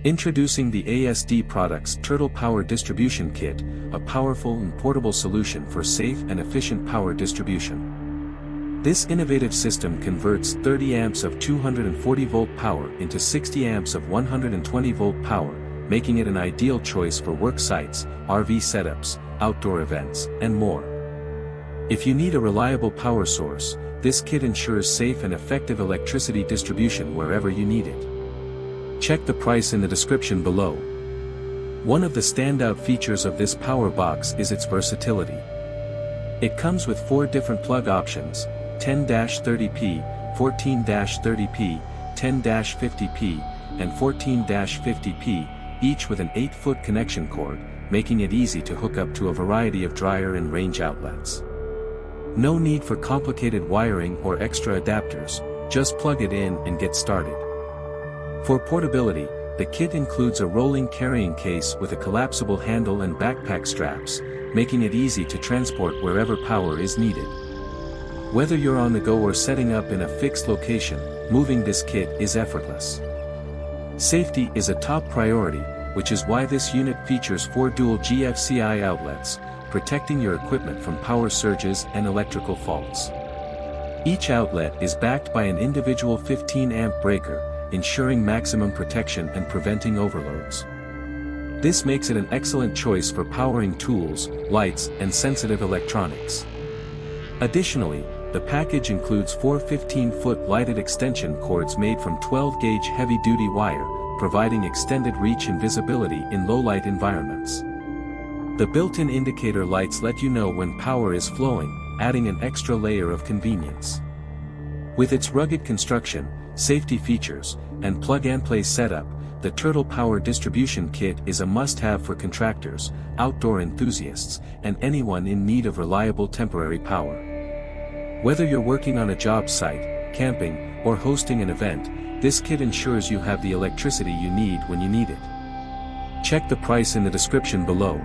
Introducing the ASD Products Turtle Power Distribution Kit, a powerful and portable solution for safe and efficient power distribution. This innovative system converts 30 amps of 240-volt power into 60 amps of 120-volt power, making it an ideal choice for work sites, RV setups, outdoor events, and more. If you need a reliable power source, this kit ensures safe and effective electricity distribution wherever you need it. Check the price in the description below. One of the standout features of this power box is its versatility. It comes with 4 different plug options: 10-30p, 14-30p, 10-50p, and 14-50p, each with an 8-foot connection cord, making it easy to hook up to a variety of dryer and range outlets. No need for complicated wiring or extra adapters, just plug it in and get started. For portability, the kit includes a rolling carrying case with a collapsible handle and backpack straps, making it easy to transport wherever power is needed. Whether you're on the go or setting up in a fixed location, moving this kit is effortless. Safety is a top priority, which is why this unit features 4 dual GFCI outlets, protecting your equipment from power surges and electrical faults. Each outlet is backed by an individual 15-amp breaker, ensuring maximum protection and preventing overloads. This makes it an excellent choice for powering tools, lights, and sensitive electronics. Additionally, the package includes 4 15-foot lighted extension cords made from 12-gauge heavy-duty wire, providing extended reach and visibility in low-light environments. The built-in indicator lights let you know when power is flowing, adding an extra layer of convenience. With its rugged construction, safety features, and plug-and-play setup, the Turtle Power Distribution Kit is a must-have for contractors, outdoor enthusiasts, and anyone in need of reliable temporary power. Whether you're working on a job site, camping, or hosting an event, this kit ensures you have the electricity you need when you need it. Check the price in the description below.